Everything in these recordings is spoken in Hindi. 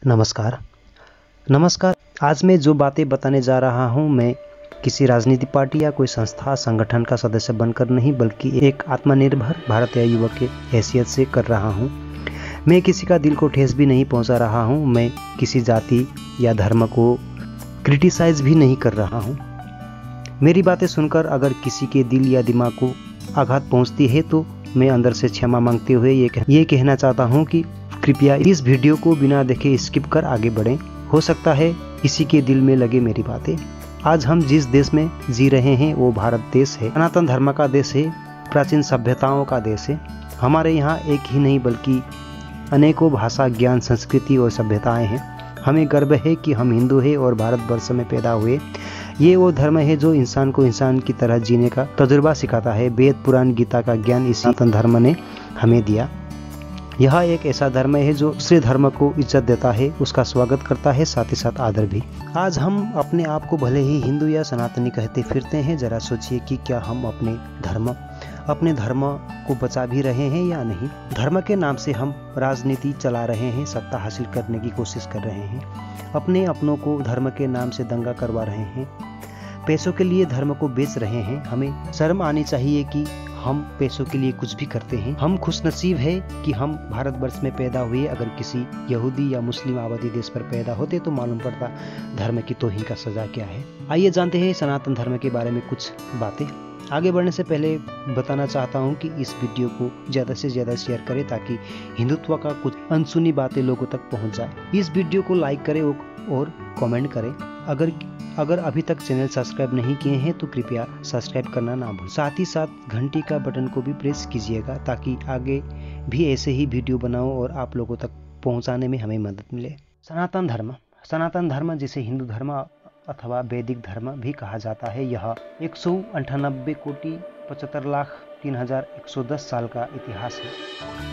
नमस्कार। आज मैं जो बातें बताने जा रहा हूँ, मैं किसी राजनीतिक पार्टी या कोई संस्था संगठन का सदस्य बनकर नहीं, बल्कि एक आत्मनिर्भर भारतीय युवक के हैसियत से कर रहा हूँ। मैं किसी का दिल को ठेस भी नहीं पहुँचा रहा हूँ। मैं किसी जाति या धर्म को क्रिटिसाइज भी नहीं कर रहा हूँ। मेरी बातें सुनकर अगर किसी के दिल या दिमाग को आघात पहुँचती है तो मैं अंदर से क्षमा मांगते हुए ये कहना चाहता हूँ कि कृपया इस वीडियो को बिना देखे स्किप कर आगे बढ़ें। हो सकता है किसी के दिल में लगे मेरी बातें। आज हम जिस देश में जी रहे हैं वो भारत देश है, सनातन धर्म का देश है, प्राचीन सभ्यताओं का देश है। हमारे यहाँ एक ही नहीं बल्कि अनेकों भाषा, ज्ञान, संस्कृति और सभ्यताएं हैं। हमें गर्व है कि हम हिंदू हैं और भारतवर्ष में पैदा हुए। ये वो धर्म है जो इंसान को इंसान की तरह जीने का तजुर्बा सिखाता है। वेद, पुराण, गीता का ज्ञान इस सनातन धर्म ने हमें दिया। यह एक ऐसा धर्म है जो दूसरे धर्म को इज्जत देता है, उसका स्वागत करता है, साथ ही साथ आदर भी। आज हम अपने आप को भले ही हिंदू या सनातनी कहते फिरते हैं, जरा सोचिए कि क्या हम अपने धर्म को बचा भी रहे हैं या नहीं। धर्म के नाम से हम राजनीति चला रहे हैं, सत्ता हासिल करने की कोशिश कर रहे हैं, अपने अपनों को धर्म के नाम से दंगा करवा रहे हैं, पैसों के लिए धर्म को बेच रहे हैं। हमें शर्म आनी चाहिए कि हम पैसों के लिए कुछ भी करते हैं। हम खुशनसीब है कि हम भारतवर्ष में पैदा हुए। अगर किसी यहूदी या मुस्लिम आबादी देश पर पैदा होते तो मालूम पड़ता धर्म की तौहीन का सजा क्या है। आइए जानते हैं सनातन धर्म के बारे में कुछ बातें। आगे बढ़ने से पहले बताना चाहता हूं कि इस वीडियो को ज़्यादा से ज़्यादा शेयर करें ताकि हिंदुत्व का कुछ अनसुनी बातें लोगों तक पहुंच जाए। इस वीडियो को लाइक करें और कमेंट करें। अगर अभी तक चैनल सब्सक्राइब नहीं किए हैं तो कृपया सब्सक्राइब करना ना भूलें। साथ ही साथ घंटी का बटन को भी प्रेस कीजिएगा ताकि आगे भी ऐसे ही वीडियो बनाऊं और आप लोगों तक पहुंचाने में हमें मदद मिले। सनातन धर्म जिसे हिंदू धर्म अथवा वैदिक धर्म भी कहा जाता है, यह 198,75,03,110 साल का इतिहास है।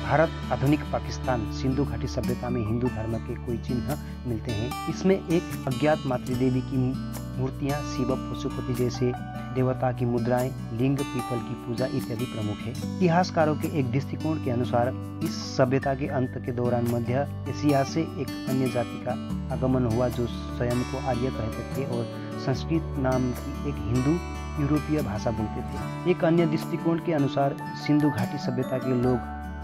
भारत, आधुनिक पाकिस्तान, सिंधु घाटी सभ्यता में हिंदू धर्म के कोई चिन्ह मिलते हैं। इसमें एक अज्ञात मातृदेवी की मूर्तियां, शिव, पशुपति जैसे देवता की मुद्राएं, लिंग, पीपल की पूजा इत्यादि प्रमुख है। इतिहासकारों के एक दृष्टिकोण के अनुसार इस सभ्यता के अंत के दौरान मध्य एशिया से एक अन्य जाति का आगमन हुआ जो स्वयं को आर्य कहते थे और संस्कृत नाम की एक हिंदू यूरोपीय भाषा बोलते थे। एक अन्य दृष्टिकोण के अनुसार सिंधु घाटी सभ्यता के लोग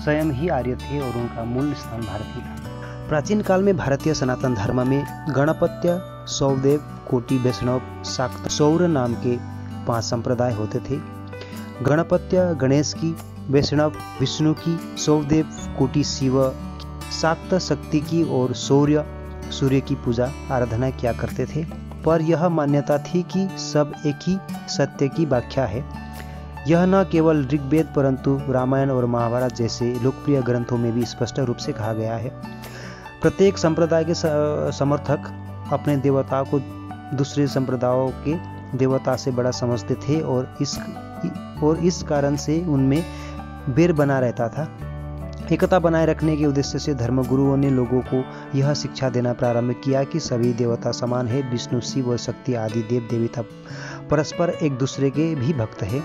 स्वयं ही आर्य थे और उनका मूल स्थान भारत ही था। प्राचीन काल में भारतीय सनातन धर्म में गणपत्य, सौदेव, कोटि, वैष्णव, शाक्त, सौर नाम के 5 संप्रदाय होते थे। गणपत्य गणेश की, वैष्णव विष्णु की, सौदेव कोटि शिव, शाक्त शक्ति की और सूर्य की पूजा आराधना किया करते थे। पर यह मान्यता थी कि सब एक ही सत्य की व्याख्या है। यह न केवल ऋग्वेद परंतु रामायण और महाभारत जैसे लोकप्रिय ग्रंथों में भी स्पष्ट रूप से कहा गया है। प्रत्येक संप्रदाय के समर्थक अपने देवता को दूसरे संप्रदायों के देवता से बड़ा समझते थे और इस कारण से उनमें बैर बना रहता था। एकता बनाए रखने के उद्देश्य से धर्मगुरुओं ने लोगों को यह शिक्षा देना प्रारंभ किया कि सभी देवता समान है। विष्णु, शिव और शक्ति आदि देव देवता परस्पर एक दूसरे के भी भक्त है।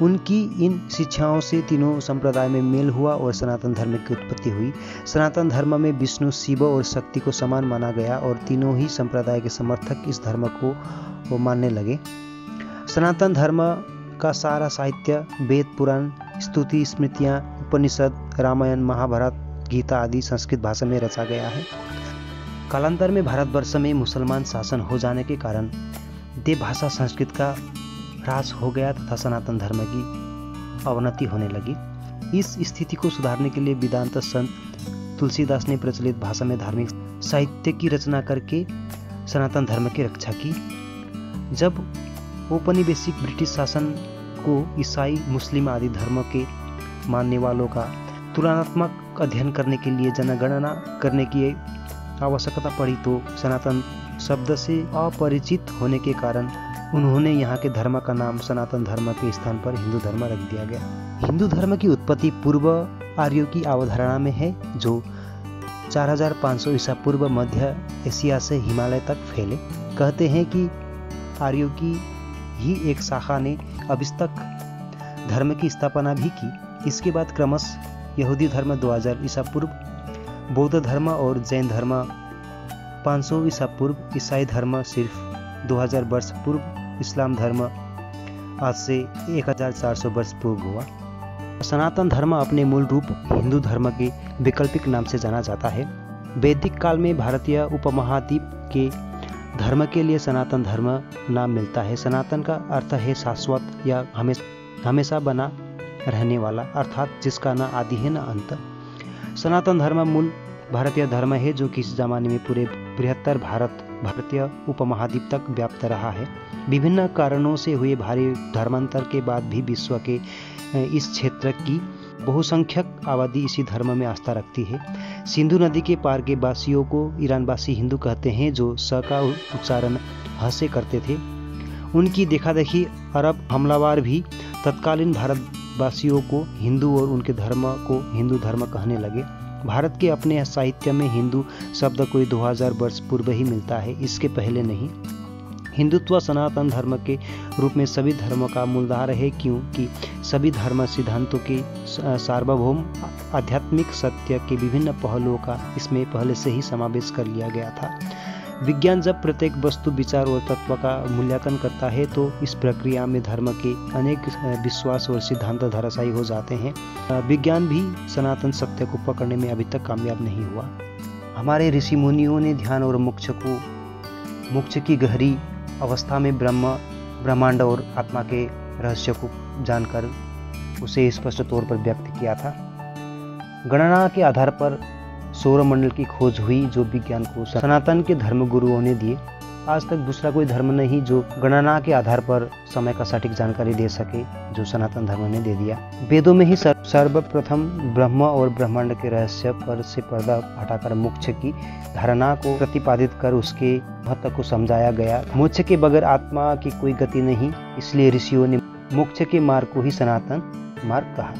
उनकी इन शिक्षाओं से तीनों संप्रदाय में मेल हुआ और सनातन धर्म की उत्पत्ति हुई। सनातन धर्म में विष्णु, शिव और शक्ति को समान माना गया और तीनों ही संप्रदाय के समर्थक इस धर्म को मानने लगे। सनातन धर्म का सारा साहित्य वेद, पुराण, स्तुति, स्मृतियाँ, उपनिषद, रामायण, महाभारत, गीता आदि संस्कृत भाषा में रचा गया है। कालांतर में भारतवर्ष में मुसलमान शासन हो जाने के कारण देवभाषा संस्कृत का ह्रास हो गया तथा सनातन धर्म की अवनति होने लगी। इस स्थिति को सुधारने के लिए वेदांत संत तुलसीदास ने प्रचलित भाषा में धार्मिक साहित्य की रचना करके सनातन धर्म की रक्षा की। जब औपनिवेशिक ब्रिटिश शासन को ईसाई, मुस्लिम आदि धर्म के मानने वालों का तुलनात्मक अध्ययन करने के लिए जनगणना करने की आवश्यकता पड़ी तो सनातन शब्द से अपरिचित होने के कारण उन्होंने यहाँ के धर्म का नाम सनातन धर्म के स्थान पर हिंदू धर्म रख दिया गया। हिंदू धर्म की उत्पत्ति पूर्व आर्यों की अवधारणा में है जो 4500 ईसा पूर्व मध्य एशिया से हिमालय तक फैले। कहते हैं कि आर्यों की ही एक शाखा ने अभिस्तक धर्म की स्थापना भी की। इसके बाद क्रमश यहूदी धर्म 2000 ईसा पूर्व, बौद्ध धर्म और जैन धर्म 500 ईसा पूर्व ईसाई धर्म सिर्फ 2000 वर्ष पूर्व, इस्लाम धर्म आज से 1400 वर्ष पूर्व हुआ। सनातन धर्म अपने मूल रूप हिंदू धर्म के वैकल्पिक नाम से जाना जाता है। वैदिक काल में भारतीय उपमहाद्वीप के धर्म के लिए सनातन धर्म नाम मिलता है। सनातन का अर्थ है शाश्वत या हमेशा बना रहने वाला, अर्थात जिसका न आदि है न अंत। सनातन धर्म मूल भारतीय धर्म है जो किसी जमाने में पूरे बृहत्तर भारतीय उपमहाद्वीप तक व्याप्त रहा है। विभिन्न कारणों से हुए भारी धर्मांतर के बाद भी विश्व के इस क्षेत्र की बहुसंख्यक आबादी इसी धर्म में आस्था रखती है। सिंधु नदी के पार के वासियों को ईरानवासी हिंदू कहते हैं, जो स का उच्चारण ह से करते थे। उनकी देखादेखी अरब हमलावर भी तत्कालीन भारतवासियों को हिंदू और उनके धर्म को हिंदू धर्म कहने लगे। भारत के अपने साहित्य में हिंदू शब्द कोई 2000 वर्ष पूर्व ही मिलता है, इसके पहले नहीं। हिंदुत्व सनातन धर्म के रूप में सभी धर्मों का मूलधार है, क्योंकि सभी धर्म सिद्धांतों के सार्वभौम आध्यात्मिक सत्य के विभिन्न पहलुओं का इसमें पहले से ही समावेश कर लिया गया था। विज्ञान जब प्रत्येक वस्तु, विचार और तत्व का मूल्यांकन करता है तो इस प्रक्रिया में धर्म के अनेक विश्वास और सिद्धांत धराशायी हो जाते हैं। विज्ञान भी सनातन सत्य को पकड़ने में अभी तक कामयाब नहीं हुआ। हमारे ऋषि मुनियों ने ध्यान और मोक्ष की गहरी अवस्था में ब्रह्मांड और आत्मा के रहस्य को जानकर उसे स्पष्ट तौर पर व्यक्त किया था। गणना के आधार पर सौरमंडल की खोज हुई, जो विज्ञान को सनातन के धर्म गुरुओं ने दिए। आज तक दूसरा कोई धर्म नहीं जो गणना के आधार पर समय का सटीक जानकारी दे सके, जो सनातन धर्म ने दे दिया। वेदों में ही सर्वप्रथम ब्रह्म और ब्रह्मांड के रहस्य पर से पर्दा हटाकर मोक्ष की धारणा को प्रतिपादित कर उसके महत्व को समझाया गया। मोक्ष के बगैर आत्मा की कोई गति नहीं, इसलिए ऋषियों ने मोक्ष के मार्ग को ही सनातन मार्ग कहा।